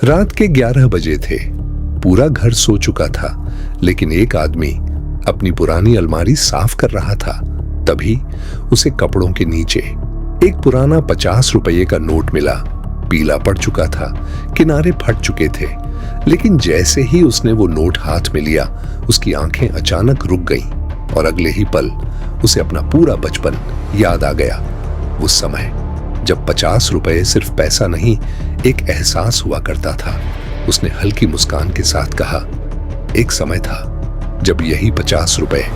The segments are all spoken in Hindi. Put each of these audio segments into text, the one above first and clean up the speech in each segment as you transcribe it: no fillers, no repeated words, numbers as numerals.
रात के 11 बजे थे। पूरा घर सो चुका था, लेकिन एक आदमी अपनी पुरानी अलमारी साफ कर रहा था। तभी उसे कपड़ों के नीचे एक पुराना 50 रुपये का नोट मिला। पीला पड़ चुका था, किनारे फट चुके थे, लेकिन जैसे ही उसने वो नोट हाथ में लिया, उसकी आंखें अचानक रुक गईं और अगले ही पल उसे अपना पूरा बचपन याद आ गया। उस समय जब 50 रुपये सिर्फ पैसा नहीं, एक एहसास हुआ करता था। उसने हल्की मुस्कान के साथ कहा, एक समय था जब यही 50 रुपये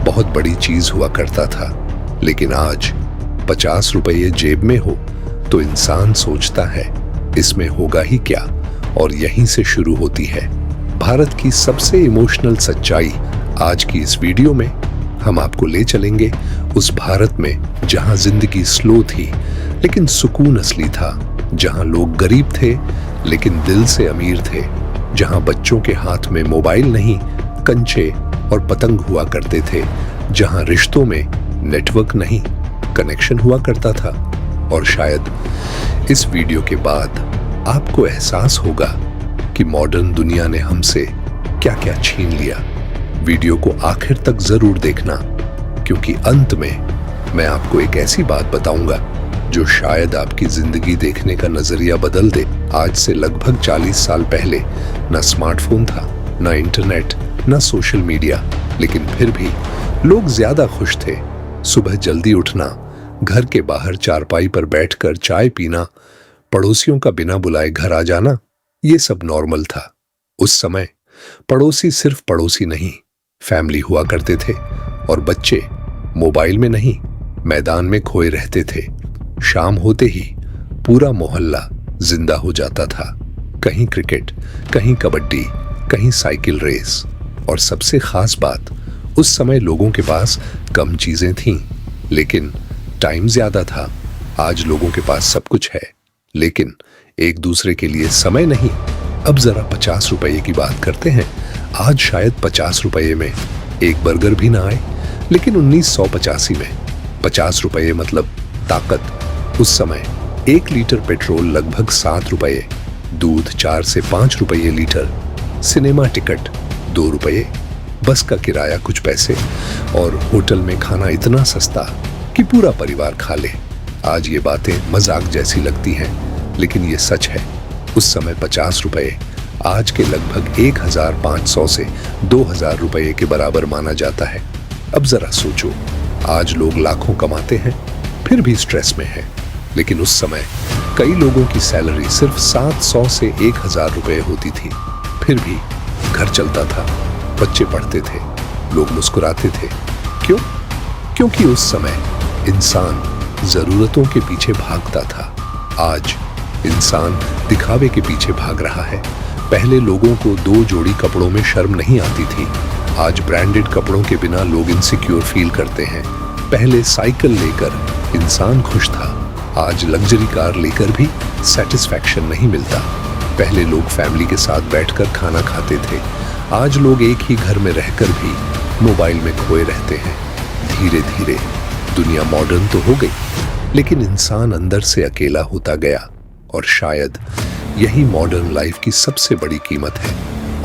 बहुत बड़ी चीज हुआ करता था, लेकिन आज 50 रुपये जेब में हो तो इंसान सोचता है इसमें होगा ही क्या, और यहीं से शुरू होती है भारत की सबसे इमोशनल सच्चाई। आज की इस वीडियो में हम आपको ले चलेंगे उस भारत में जहां जिंदगी स्लो थी लेकिन सुकून असली था, जहां लोग गरीब थे लेकिन दिल से अमीर थे, जहां बच्चों के हाथ में मोबाइल नहीं, कंचे और पतंग हुआ करते थे, जहां रिश्तों में नेटवर्क नहीं, कनेक्शन हुआ करता था। और शायद इस वीडियो के बाद आपको एहसास होगा कि मॉडर्न दुनिया ने हमसे क्या-क्या छीन लिया। वीडियो को आखिर तक जरूर देखना, क्योंकि अंत में मैं आपको एक ऐसी बात बताऊंगा जो शायद आपकी जिंदगी देखने का नजरिया बदल दे। आज से लगभग 40 साल पहले ना स्मार्टफोन था, ना इंटरनेट, ना सोशल मीडिया, लेकिन फिर भी लोग ज्यादा खुश थे। सुबह जल्दी उठना, घर के बाहर चारपाई पर बैठकर चाय पीना, पड़ोसियों का बिना बुलाए घर आ जाना, ये सब नॉर्मल था। उस समय पड़ोसी सिर्फ पड़ोसी नहीं, फैमिली हुआ करते थे, और बच्चे मोबाइल में नहीं, मैदान में खोए रहते थे। शाम होते ही पूरा मोहल्ला जिंदा हो जाता था। कहीं क्रिकेट, कहीं कबड्डी, कहीं साइकिल रेस। और सबसे खास बात, उस समय लोगों के पास कम चीजें थीं, लेकिन टाइम ज्यादा था। आज लोगों के पास सब कुछ है, लेकिन एक दूसरे के लिए समय नहीं। अब जरा 50 रुपये की बात करते हैं। आज शायद 50 रुपये में एक बर्गर भी ना आए, लेकिन 1985 में 50 रुपये मतलब ताकत। उस समय 1 लीटर पेट्रोल लगभग 7 रुपये, दूध 4 से 5 रुपये लीटर, सिनेमा टिकट 2 रुपये, बस का किराया कुछ पैसे, और होटल में खाना इतना सस्ता कि पूरा परिवार खा ले। आज ये बातें मजाक जैसी लगती हैं, लेकिन ये सच है। उस समय 50 रुपये आज के लगभग 1500 से 2000 रुपये के बराबर माना जाता है। अब जरा सोचो, आज लोग लाखों कमाते हैं फिर भी स्ट्रेस में हैं, लेकिन उस समय कई लोगों की सैलरी सिर्फ 700 से 1000 रुपये होती थी, फिर भी घर चलता था, बच्चे पढ़ते थे, लोग मुस्कुराते थे। क्यों? क्योंकि उस समय इंसान जरूरतों के पीछे भागता था। आज इंसान दिखावे के पीछे भाग रहा है। पहले लोगों को 2 जोड़ी कपड़ों में शर्म नहीं आती थी, आज ब्रांडेड कपड़ों के बिना लोग इनसिक्योर फील करते हैं। पहले साइकिल लेकर इंसान खुश था, आज लग्जरी कार लेकर भी सेटिस्फैक्शन नहीं मिलता। पहले लोग फैमिली के साथ बैठकर खाना खाते थे, आज लोग एक ही घर में रहकर भी मोबाइल में खोए रहते हैं। धीरे धीरे दुनिया मॉडर्न तो हो गई, लेकिन इंसान अंदर से अकेला होता गया, और शायद यही मॉडर्न लाइफ की सबसे बड़ी कीमत है।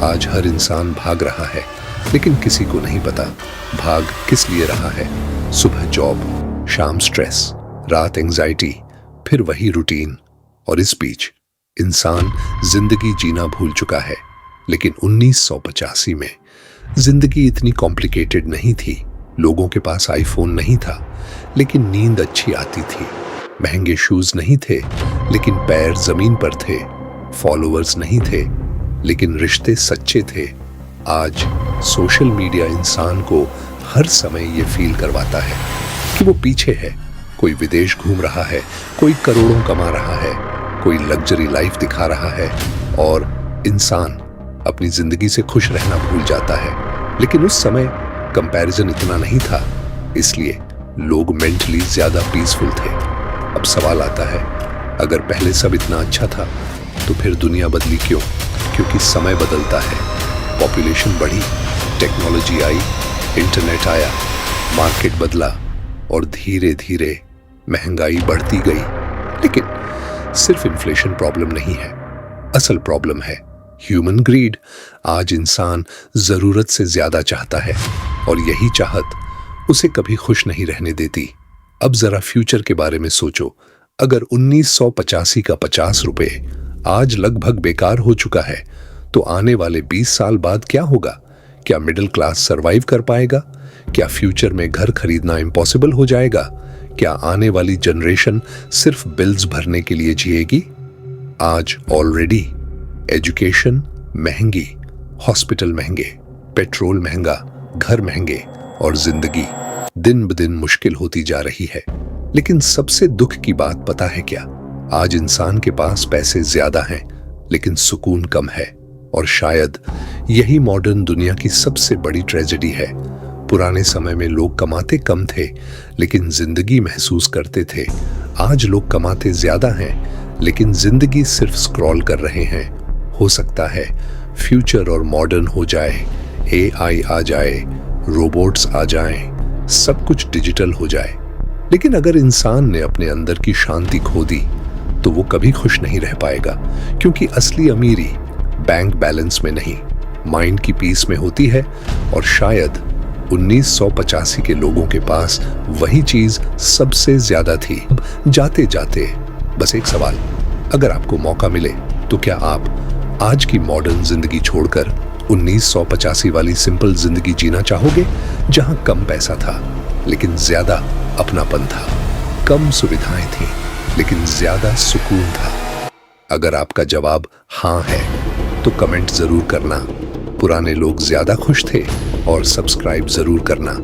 आज हर इंसान भाग रहा है, लेकिन किसी को नहीं पता भाग किस लिए रहा है। सुबह जॉब, शाम स्ट्रेस, रात एंजाइटी, फिर वही रूटीन, और इस बीच इंसान जिंदगी जीना भूल चुका है। लेकिन 1985 में जिंदगी इतनी कॉम्प्लिकेटेड नहीं थी। लोगों के पास आईफोन नहीं था, लेकिन नींद अच्छी आती थी। महंगे शूज नहीं थे, लेकिन पैर जमीन पर थे। फॉलोअर्स नहीं थे, लेकिन रिश्ते सच्चे थे। आज सोशल मीडिया इंसान को हर समय ये फील करवाता है कि वो पीछे है। कोई विदेश घूम रहा है, कोई करोड़ों कमा रहा है, कोई लग्जरी लाइफ दिखा रहा है, और इंसान अपनी जिंदगी से खुश रहना भूल जाता है। लेकिन उस समय कंपैरिजन इतना नहीं था, इसलिए लोग मेंटली ज्यादा पीसफुल थे। अब सवाल आता है, अगर पहले सब इतना अच्छा था तो फिर दुनिया बदली क्यों? क्योंकि समय बदलता है, पॉपुलेशन बढ़ी, टेक्नोलॉजी आई, इंटरनेट आया, मार्केट बदला, और धीरे धीरे महंगाई बढ़ती गई। लेकिन सिर्फ इन्फ्लेशन प्रॉब्लम नहीं है, असल प्रॉब्लम है ह्यूमन ग्रीड। आज इंसान जरूरत से ज्यादा चाहता है और यही चाहत उसे कभी खुश नहीं रहने देती। अब जरा फ्यूचर के बारे में सोचो। अगर 1985 का 50 रुपए आज लगभग बेकार हो चुका है तो आने वाले 20 साल बाद क्या होगा? क्या मिडिल क्लास सरवाइव कर पाएगा? क्या फ्यूचर में घर खरीदना इम्पॉसिबल हो जाएगा? क्या आने वाली जनरेशन सिर्फ बिल्स भरने के लिए जिएगी? आज ऑलरेडी एजुकेशन महंगी, हॉस्पिटल महंगे, पेट्रोल महंगा, घर महंगे और जिंदगी दिन ब दिन मुश्किल होती जा रही है। लेकिन सबसे दुख की बात पता है क्या? आज इंसान के पास पैसे ज्यादा हैं लेकिन सुकून कम है। और शायद यही मॉडर्न दुनिया की सबसे बड़ी ट्रेजेडी है। पुराने समय में लोग कमाते कम थे लेकिन जिंदगी महसूस करते थे। आज लोग कमाते ज्यादा हैं लेकिन जिंदगी सिर्फ स्क्रॉल कर रहे हैं। हो सकता है फ्यूचर और मॉडर्न हो जाए, एआई आ जाए, रोबोट्स आ जाएं, सब कुछ डिजिटल हो जाए, लेकिन अगर इंसान ने अपने अंदर की शांति खो दी तो वो कभी खुश नहीं रह पाएगा। क्योंकि असली अमीरी बैंक बैलेंस में नहीं, माइंड की पीस में होती है। और शायद 1985 के लोगों के पास वही चीज सबसे ज्यादा थी। जाते जाते बस एक सवाल, अगर आपको मौका मिले तो क्या आप आज की मॉडर्न जिंदगी छोड़कर 1985 वाली सिंपल जिंदगी जीना चाहोगे, जहां कम पैसा था लेकिन ज्यादा अपनापन था, कम सुविधाएं थी लेकिन ज्यादा सुकून था? अगर आपका जवाब हाँ है तो कमेंट जरूर करना। पुराने लोग ज्यादा खुश थे और सब्सक्राइब जरूर करना।